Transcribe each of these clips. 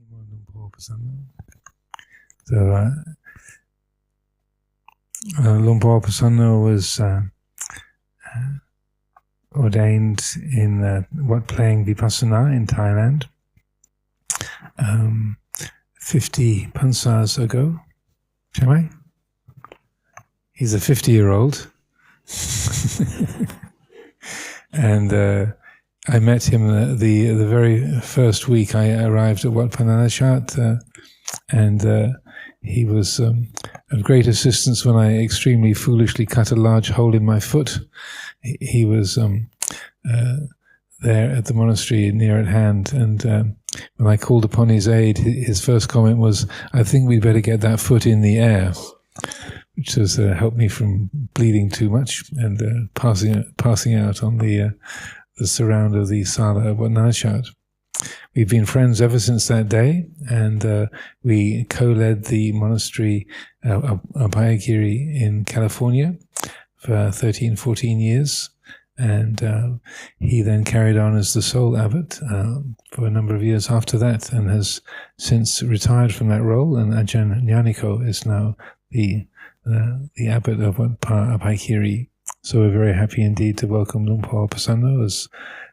Luang Por Pasanno. So, Luang Por Pasanno was ordained in Wat Plang Vipassana in Thailand 50 pansas ago. Shall He's a 50-year-old. And I met him the very first week I arrived at Wat Phan, and he was of great assistance when I extremely foolishly cut a large hole in my foot. He was there at the monastery near at hand, and when I called upon his aid, his first comment was, "I think we'd better get that foot in the air," which has helped me from bleeding too much and passing out on the surround of the Sala of Wat Phan. We've been friends ever since that day, and we co-led the monastery Abhayagiri in California for 13, 14 years, and he then carried on as the sole abbot for a number of years after that, and has since retired from that role, and Ajahn Nyaniko is now the abbot of Wat Abhayagiri. So we're very happy indeed to welcome Luang Por Pasanno as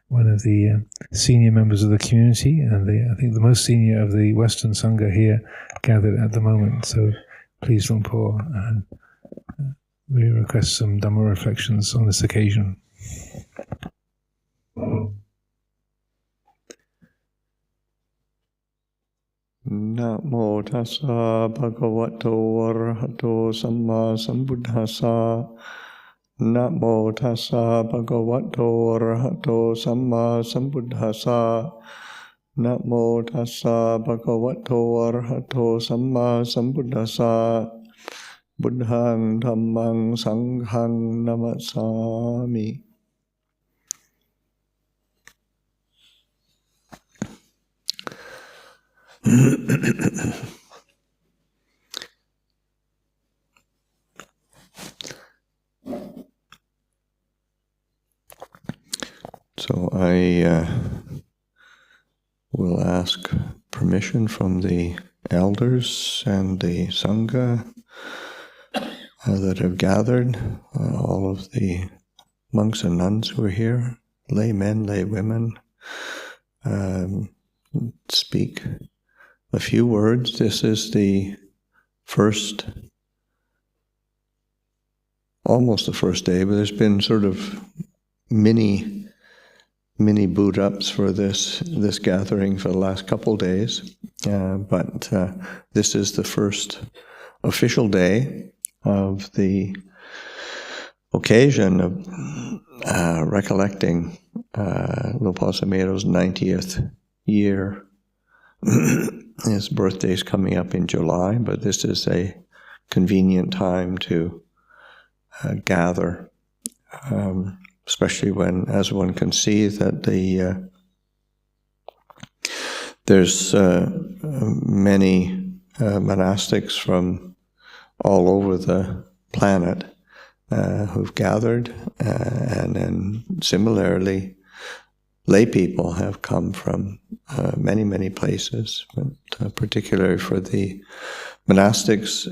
one of the senior members of the community, and I think the most senior of the Western Sangha here gathered at the moment. So please, Luang Por, we request some Dhamma reflections on this occasion. Namo tassa bhagavato arahato samma sambuddhassa. Namo tassa bhagavato arahato samma sambuddhassa. Namo tassa bhagavato arahato samma sambuddhassa. Buddhaṃ Dhammaṃ Sanghaṃ namasami. So I will ask permission from the elders and the Sangha that have gathered, all of the monks and nuns who are here, lay men, lay women, speak a few words. This is the first, almost the first day, but there's been sort of mini boot-ups for this gathering for the last couple days, but this is the first official day of the occasion of recollecting Luang Por Pasanno's 90th year. His birthday's coming up in July, but this is a convenient time to gather, especially when, as one can see, that there's many monastics from all over the planet who've gathered, and then similarly, lay people have come from many places, but particularly for the monastics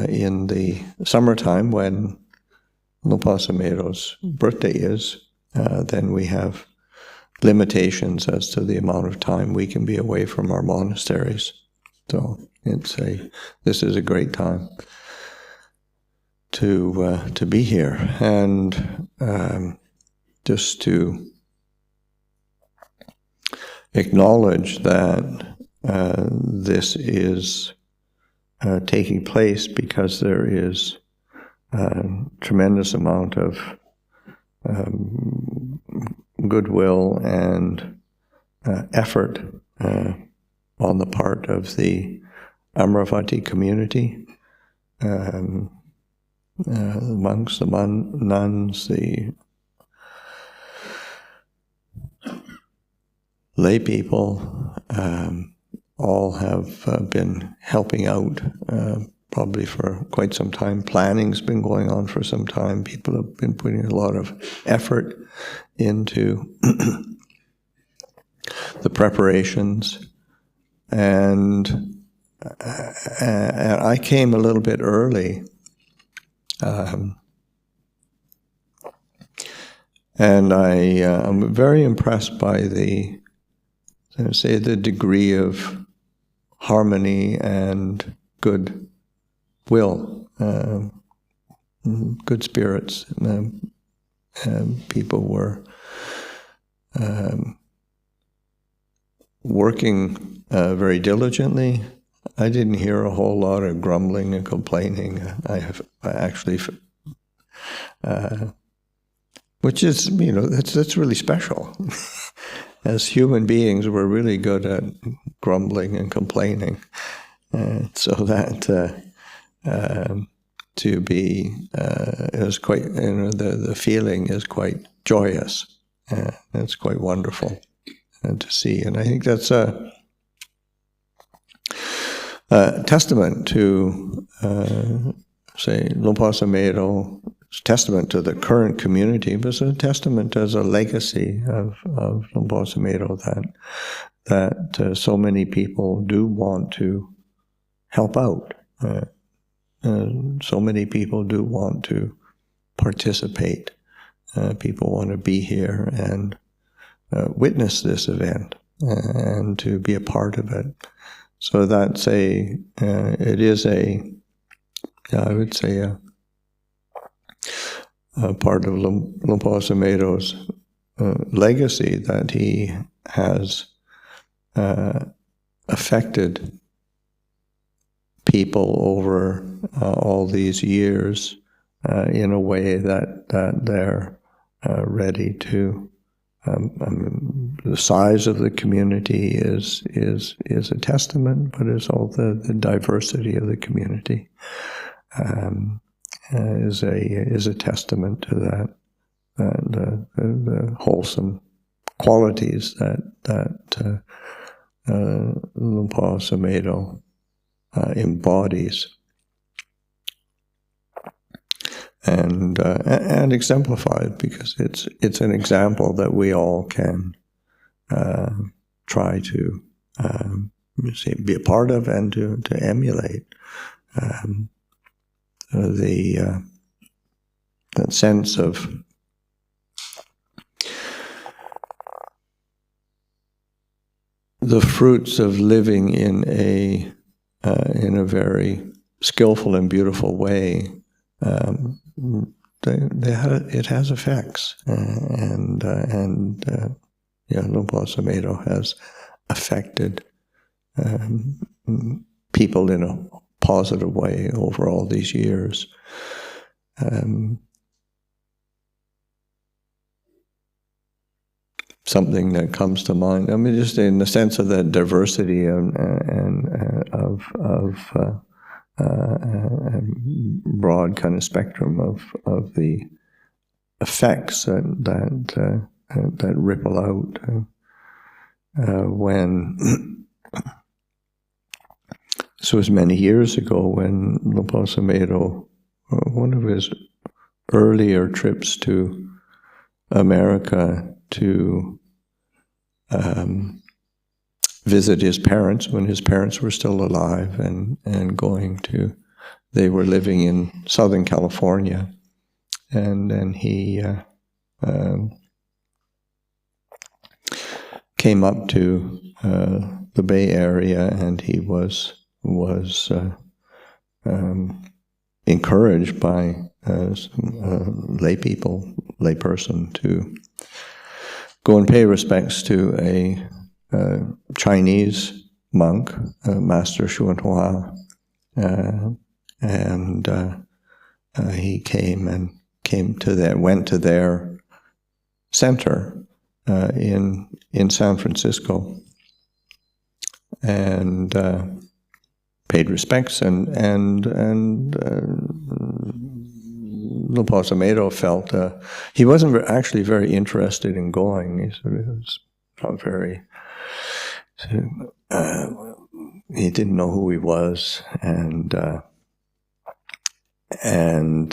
in the summertime when Luang Por Pasanno's birthday is, then we have limitations as to the amount of time we can be away from our monasteries. So this is a great time to be here, and just to acknowledge that this is taking place because there is a tremendous amount of goodwill and effort on the part of the Amaravati community, the monks, the nuns, the lay people, all have been helping out probably for quite some time. Planning's been going on for some time. People have been putting a lot of effort into the preparations. and I came a little bit early, and I'm very impressed by the degree of harmony and good will, good spirits. People were working very diligently. I didn't hear a whole lot of grumbling and complaining. I actually, which is, that's really special. As human beings, we're really good at grumbling and complaining, so that to be is quite, the feeling is quite joyous. It's quite wonderful to see, and I think that's a testament to, say, Luang Por Pasanno. It's a testament to the current community, but it's a testament as a legacy of Luang Por Pasanno that so many people do want to help out. So many people do want to participate. People want to be here and witness this event and to be a part of it. So that's I would say a part of Luang Por Pasanno's legacy, that he has affected people over all these years in a way that they're ready to. The size of the community is a testament, but it's also the diversity of the community is a testament to that, the wholesome qualities that Luang Por Pasanno embodies and exemplified, because it's an example that we all can try to be a part of and to emulate. That sense of the fruits of living in a very skillful and beautiful way. It has effects, and Luang Por Pasanno has affected people in a positive way over all these years. Something that comes to mind, just in the sense of the diversity and broad kind of spectrum of the effects that ripple out when. This was many years ago when Luang Por Pasanno, one of his earlier trips to America to visit his parents when his parents were still alive, and they were living in Southern California, and then he came up to the Bay Area, and he was encouraged by layperson to go and pay respects to a Chinese monk, Master Xuan Hua, and he went to their center in San Francisco, and paid respects, and Luang Por Pasanno felt he wasn't actually very interested in going. He sort of was not very. He didn't know who he was, and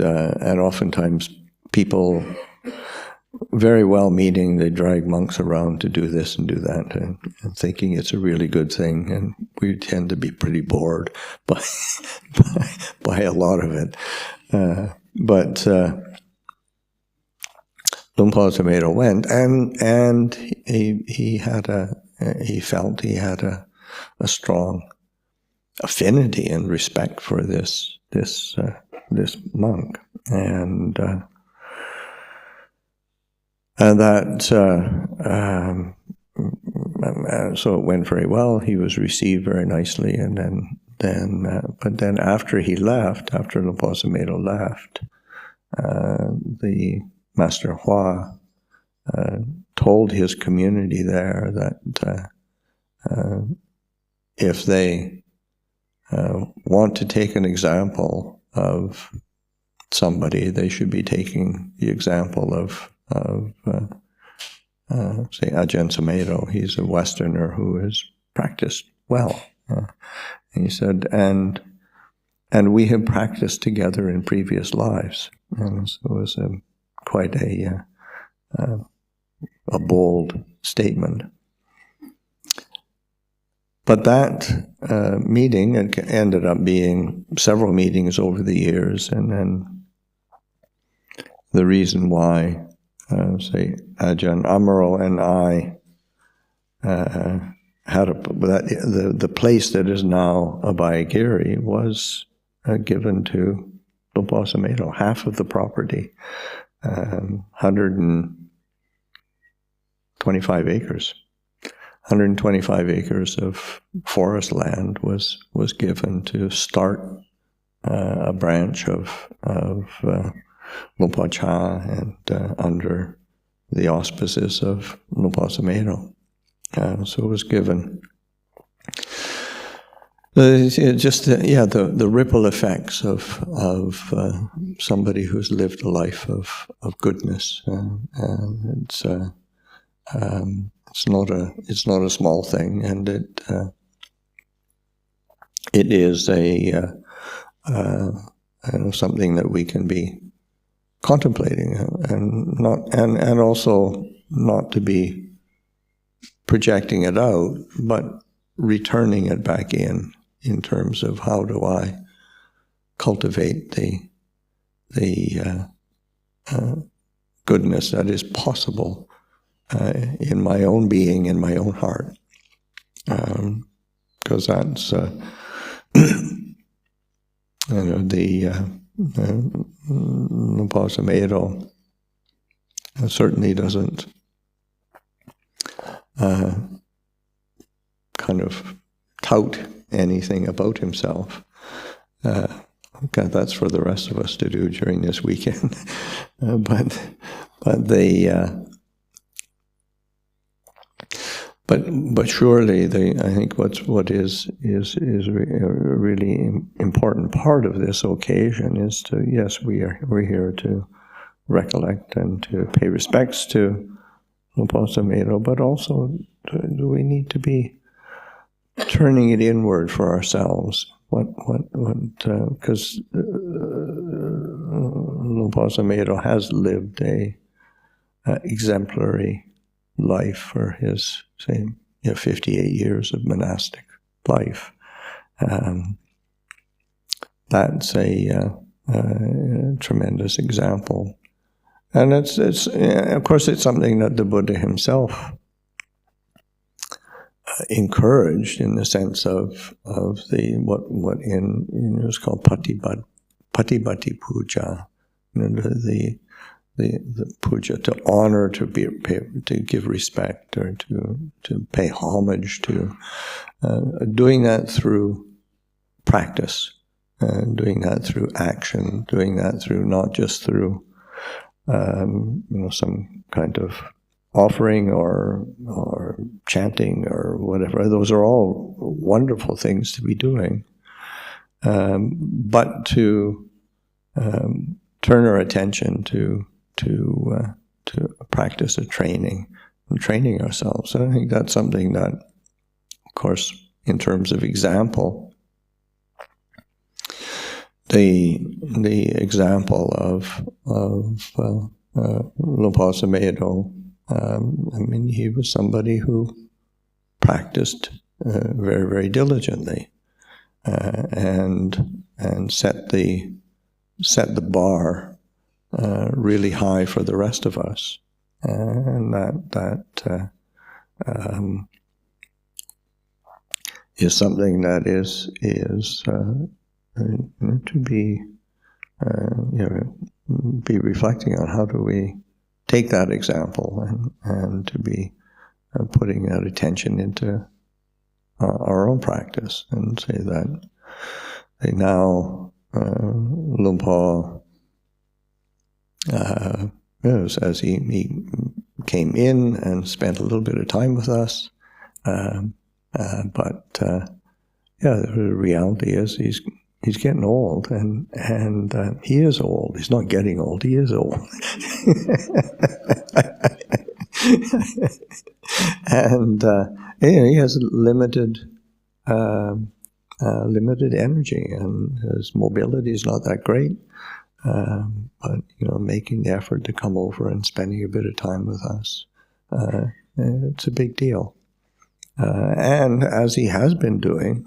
oftentimes people very well-meaning. They drag monks around to do this and do that, and thinking it's a really good thing. And we tend to be pretty bored by by a lot of it. But Luang Por Pasanno went, and he felt he had a strong affinity and respect for this monk, and that so it went very well. He was received very nicely, and but then after he left, after Luang Por Pasanno left, the Master Hua told his community there that if they want to take an example of somebody, they should be taking the example of say, Ajahn Sumedho. He's a Westerner who has practiced well. And he said, and we have practiced together in previous lives. And so it was quite a bold statement. But that meeting, it ended up being several meetings over the years, and then the reason why, say, Ajahn Amaro and I had the place that is now Abhayagiri was given to Luang Por Pasanno, half of the property, 125 acres. 125 acres of forest land was given to start a branch of Luang Por Cha, and under the auspices of Luang Por Pasanno. So it was given. The ripple effects of somebody who's lived a life of goodness, and it's not a small thing, and it is something that we can be contemplating, and also not to be projecting it out, but returning it back in terms of how do I cultivate the goodness that is possible in my own being, in my own heart, because that's Luang Por Pasanno certainly doesn't kind of tout anything about himself. Okay, that's for the rest of us to do during this weekend. But surely I think what is a really important part of this occasion is to, yes, we're here to recollect and to pay respects to Luang Por Pasanno, but also do we need to be turning it inward for ourselves? Because Luang Por Pasanno has lived a exemplary life for his, say, 58 years of monastic life. That's a tremendous example, and it's of course it's something that the Buddha himself encouraged, in the sense of the what in is called patibati puja, the puja, to honor, to give respect, or to pay homage to, doing that through practice, doing that through action, doing that through not just through some kind of offering or chanting or whatever. Those are all wonderful things to be doing, but to turn our attention to practice of training ourselves. And I think that's something that, of course, in terms of example, the example of Luang Por Pasanno, he was somebody who practiced very, very diligently, and set the bar really high for the rest of us, and that is something that is to be be reflecting on. How do we take that example and to be putting that attention into our own practice, and say that now Luang Por, as he came in and spent a little bit of time with us, but the reality is he's getting old, and he is old. He's not getting old. He is old, and he has limited energy, and his mobility is not that great. But making the effort to come over and spending a bit of time with us, it's a big deal. And as he has been doing,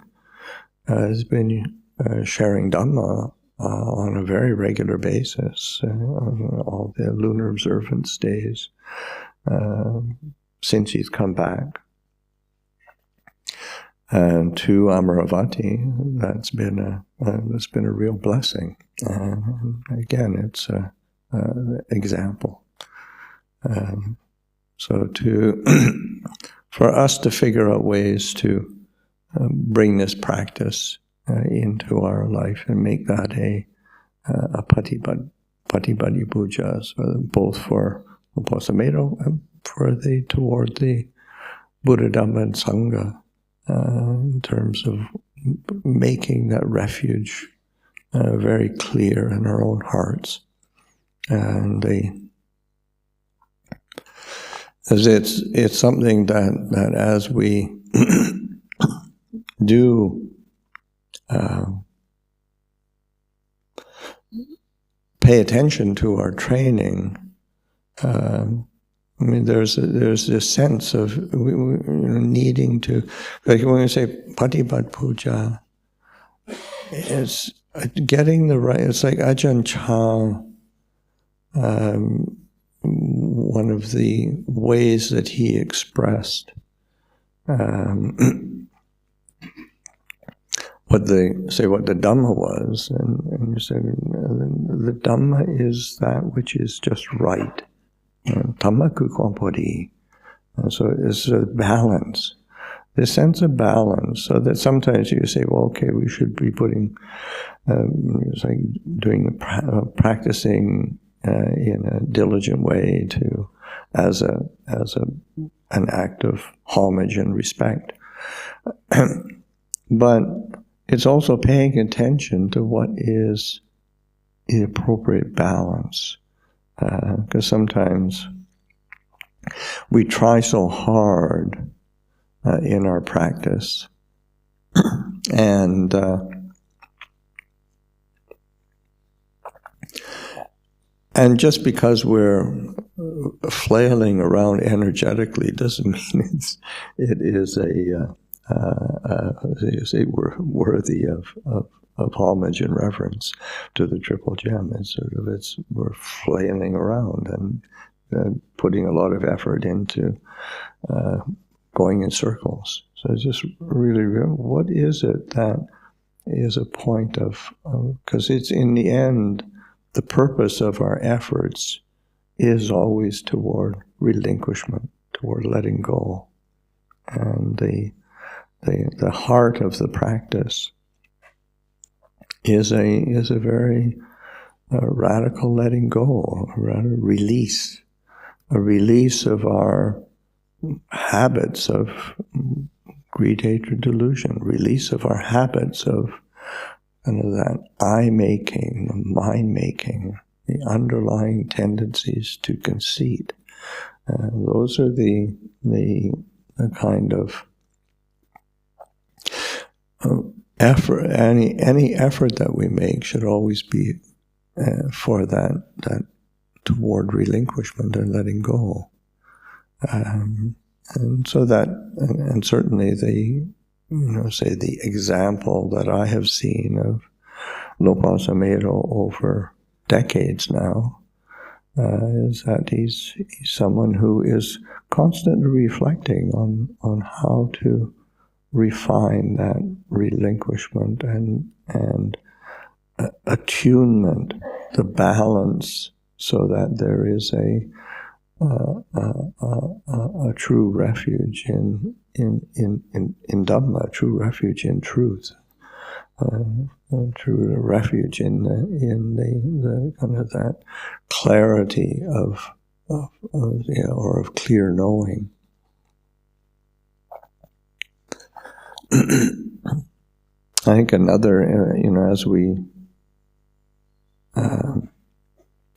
has been sharing Dhamma on a very regular basis, all the lunar observance days since he's come back. And to Amaravati, that's been a real blessing. Again, it's an example. So for us to figure out ways to bring this practice into our life and make that a patibadi puja, so both for Luang Por Pasanno and toward the Buddha, Dhamma, and Sangha, in terms of making that refuge very clear in our own hearts, and as it's something that as we do pay attention to our training, there's this sense of needing to, like when we say Patipat Puja, it's getting the right. It's like Ajahn Chang, one of the ways that he expressed what the Dhamma was, and you said the Dhamma is that which is just right. Dhamma kukampodi. So it's a balance, this sense of balance, so that sometimes you say, well, okay, we should be putting, it's like practicing in a diligent way as an act of homage and respect. But it's also paying attention to what is the appropriate balance. Because sometimes we try so hard in our practice, and just because we're flailing around energetically doesn't mean it is worthy of homage and reverence to the Triple Gem. We're flailing around and putting a lot of effort into going in circles. So it's just really, what is it that is a point of, because it's in the end, the purpose of our efforts is always toward relinquishment, toward letting go. And the heart of the practice is a very radical letting go, a release of our habits of greed, hatred, delusion, release of our habits of that I-making, the mind-making, the underlying tendencies to conceit. Those are the kind of effort. Any effort that we make should always be for that toward relinquishment and letting go. And so that, and certainly the, say the example that I have seen of Luang Por Pasanno over decades now, is that he's someone who is constantly reflecting on how to refine that relinquishment and attunement, the balance, so that there is a true refuge in Dhamma, a true refuge in truth, a true refuge in the kind of that clarity of clear knowing. I think another, as we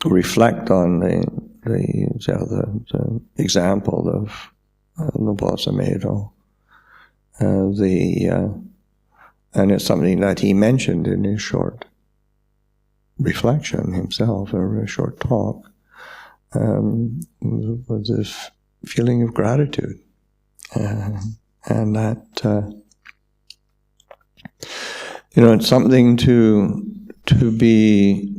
reflect on the example of Luang Por Pasanno, and it's something that he mentioned in his short reflection himself, or a short talk, was this feeling of gratitude, and that it's something to be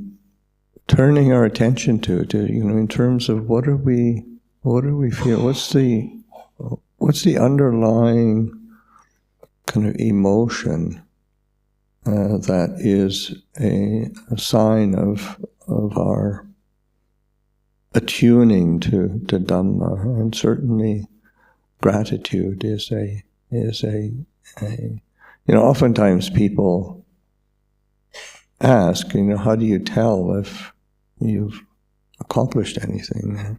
turning our attention to in terms of what do we feel, what's the underlying kind of emotion that is a sign of our attuning to Dhamma. And certainly gratitude is a oftentimes people ask, how do you tell if you've accomplished anything?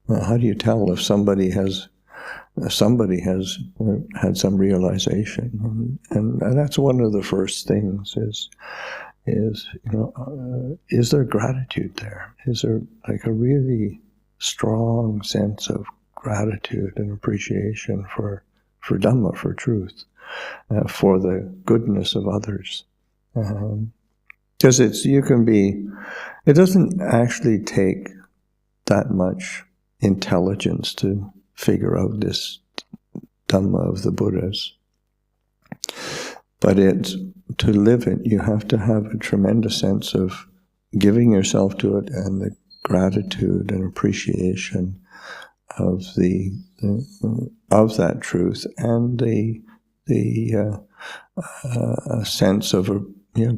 How do you tell if somebody has had some realization? And that's one of the first things is there gratitude there? Is there like a really strong sense of gratitude and appreciation for Dhamma, for truth, for the goodness of others? Because it doesn't actually take that much intelligence to figure out this Dhamma of the Buddhas. But to live it, you have to have a tremendous sense of giving yourself to it, and the gratitude and appreciation of of that truth, and the sense of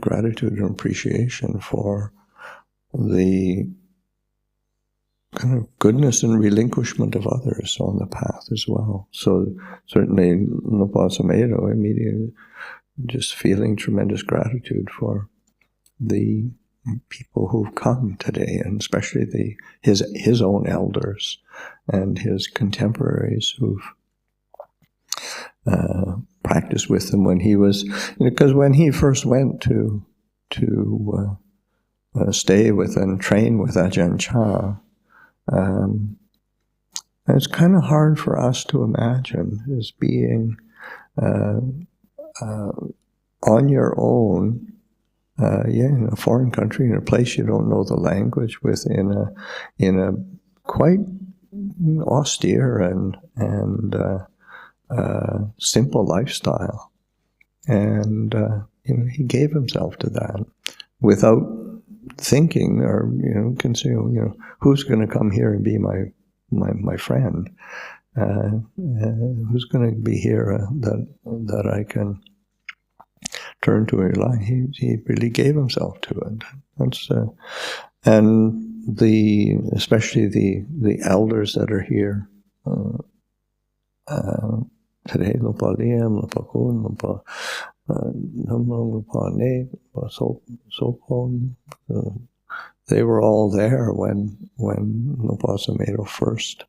gratitude and appreciation for the kind of goodness and relinquishment of others on the path as well. So certainly Luang Por Pasanno immediately just feeling tremendous gratitude for the people who've come today, and especially his own elders and his contemporaries who've practiced with him when he was, because when he first went to stay with and train with Ajahn Chah, it's kind of hard for us to imagine as being on your own, in a foreign country, in a place you don't know the language, in a quite austere and simple lifestyle, and he gave himself to that without thinking or considering who's going to come here and be my friend, who's going to be here that I can turn to in life. He really gave himself to it. That's and especially the elders that are here today, Luang Por Liam, Luang Por Kun, Luang Por Luang Por Ne, Sopon, they were all there when Luang Por Pasanno first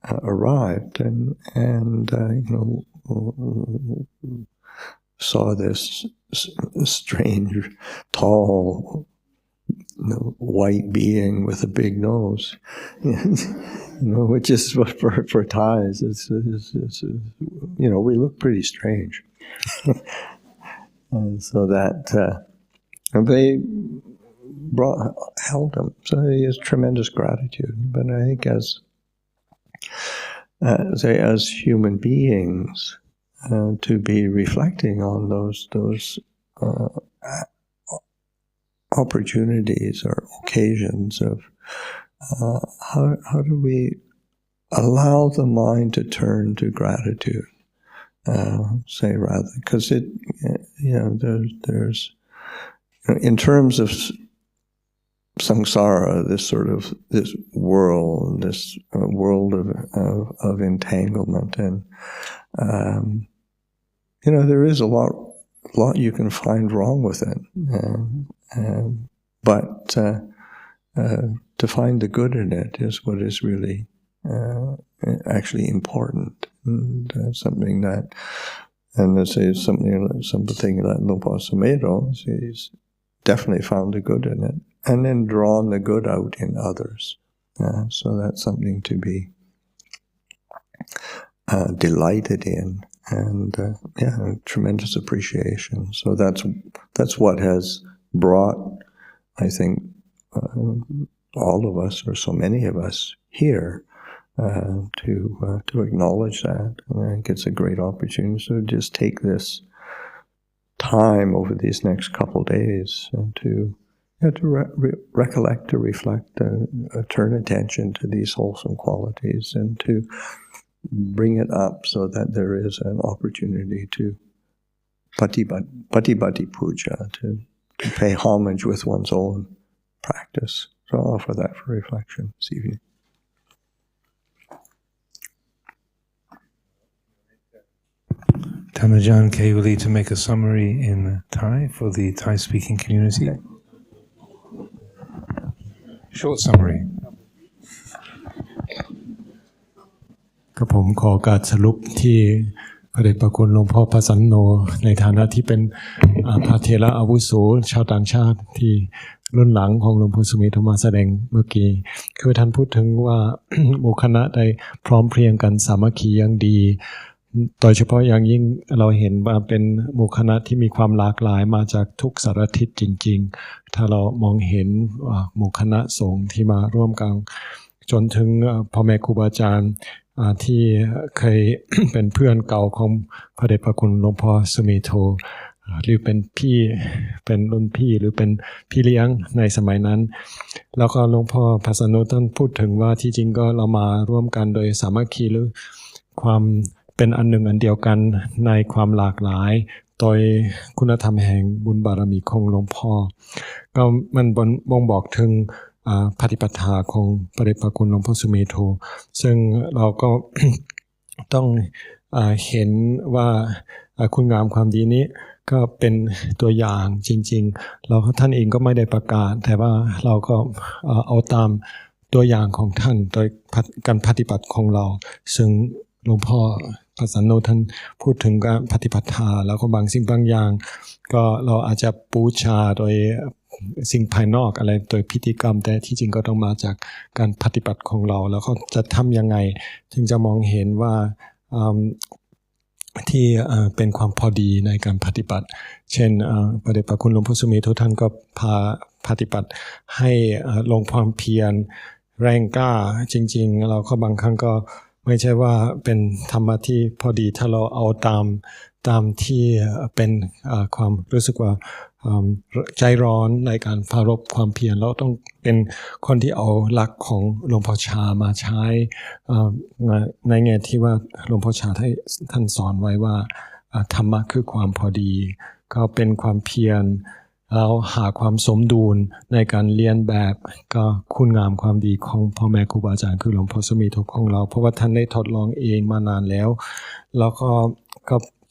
arrived, and saw this strange, tall, white being with a big nose, which is what for Thais, it's we look pretty strange, and so that held him. So he has tremendous gratitude. But I think as human beings, to be reflecting on those opportunities or occasions of how do we allow the mind to turn to gratitude, say rather, because there's in terms of samsara, this world of entanglement, and there is a lot you can find wrong with it, but to find the good in it is what is really actually important, and something that, and let's say something that Luang Por Pasanno, he's definitely found the good in it, and then drawn the good out in others. So that's something to be delighted in, and tremendous appreciation. So that's what has brought, I think, all of us, or so many of us here, to acknowledge that. And I think it's a great opportunity. So just take this time over these next couple days and to recollect, to reflect, turn attention to these wholesome qualities, and to bring it up so that there is an opportunity to patibati puja, to pay homage with one's own practice. So I'll offer that for reflection this evening. Ajahn Kevali to make a summary in Thai for the Thai-speaking community. Short summary. กับผมขอการสรุปที่พระเดชพระคุณหลวงพ่อพระสันโนในฐานะที่เป็นพระเถระอาวุโสชาวต่างชาติที่รุ่นหลังของหลวงพ่อสุเมธมาแสดงเมื่อกี้คือท่านพูดถึงว่า หมู่คณะได้พร้อมเพรียงกันสามัคคีอย่างดีโดยเฉพาะอย่างยิ่งเราเห็นว่าเป็นหมู่คณะที่มีความหลากหลายมาจากทุกสารทิศจริงๆถ้าเรามองเห็นหมู่คณะสงฆ์ที่มาร่วมกันจนถึงพ่อแม่ครูบาอาจารย์ที่เคย เป็นเพื่อนเก่าของพระเดชพระคุณหลวงพ่อสุเมโธหรือเป็นพี่เป็นรุ่นพี่หรือเป็นพี่เลี้ยงในสมัยนั้นแล้วก็หลวงพ่อพระสันโนท่านพูดถึงว่าที่จริงก็เรามาร่วมกันโดยสามัคคีหรือความเป็นอันหนึ่งอันเดียวกันในความหลากหลายโดยคุณธรรมแห่งบุญบารมีของหลวงพ่อก็มันบ่งบอกถึงปฏิปทาของพระเดชพระคุณหลวงพ่อสุเมโธซึ่งเราก็ ต้องเห็นว่าคุณงามความดีนี้ก็เป็นตัวอย่างจริงๆเราท่านเองก็ไม่ได้ประกาศแต่ว่าเราก็เอาตามตัวอย่างของท่านโดยการปฏิบัติของเราซึ่งหลวงพ่อพระสันโนท่านพูดถึงการปฏิปทาแล้วก็บางสิ่งบางอย่างก็เราอาจจะบูชาโดยสิ่งภายนอกอะไรโดยพิธีกรรมแต่ที่จริงก็ต้องมาจากการปฏิบัติของเราแล้วก็จะทำยังไงถึงจะมองเห็นว่าที่เป็นความพอดีในการปฏิบัติเช่นพระเดชพระคุณหลวงพ่อสุเมโธท่านก็พาปฏิบัติให้ลงความเพียรแรงกล้าจริงๆเราก็บางครั้งก็ไม่ใช่ว่าเป็นธรรมะที่พอดีถ้าเราเอาตามที่เป็นความรู้สึกว่าใจร้อนในการปรารภความเพียรเราต้องเป็นคนที่เอาหลักของหลวงพ่อชามาใช้ในแง่ที่ว่าหลวงพ่อชาท่านสอนไว้ว่าธรรมะคือความพอดีก็เป็นความเพียรแล้วหาความสมดุลในการเรียนแบบก็คุณงามความดีของพ่อแม่ครูบาอาจารย์คือหลวงพ่อสุเมโธของเราเพราะว่าท่านได้ทดลองเองมานานแล้วแล้วก็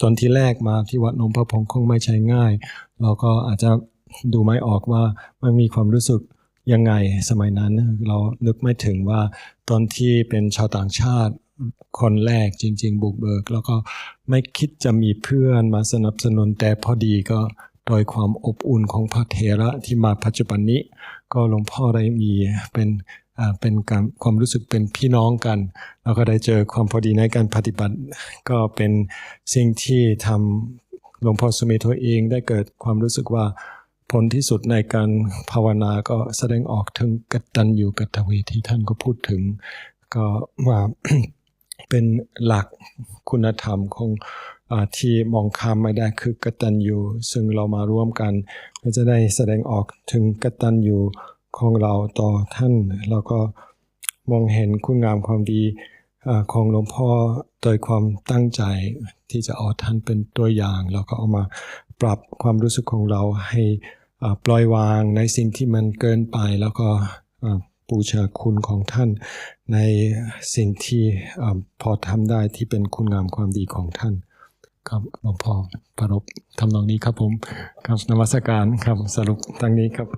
ตอนที่แรกมาที่วัดหนองพระพงคงไม่ใช่ง่ายเราก็อาจจะดูไม่ออกว่ามันมีความรู้สึกยังไงสมัยนั้นเรานึกไม่ถึงว่าตอนที่เป็นชาวต่างชาติคนแรกจริงๆบุกเบิกแล้วก็ไม่คิดจะมีเพื่อนมาสนับสนุนแต่พอดีก็โดยความอบอุ่นของพระเถระที่มาปัจจุบันนี้ก็หลวงพ่อได้มีเป็นการความรู้สึกเป็นพี่น้องกันแล้วก็ได้เจอความพอดีในการปฏิบัติก็เป็นสิ่งที่ทำหลวงพ่อสุเมโธเองได้เกิดความรู้สึกว่า ผลที่สุดในการภาวนาก็แสดงออกถึงกตัญญูกตเวทีท่านก็พูดถึงก็ว่า เป็นหลักคุณธรรมของที่มองข้ามไม่ได้คือกตัญญูซึ่งเรามาร่วมกันก็จะได้แสดงออกถึงกตัญญูของเราต่อท่านแล้วก็มองเห็นคุณงามความดีของหลวงพ่อโดยความตั้งใจที่จะเอาท่านเป็นตัวอย่างแล้วก็เอามาปรับความรู้สึกของเราให้ปล่อยวางในสิ่งที่มันเกินไปแล้วก็บูชาคุณของท่านในสิ่งที่พอทำได้ที่เป็นคุณงามความดีของท่านครับหลวงพ่อประรบทำนองนี้ครับผมครับนมัสการครับสรุปตั้งนี้ครับ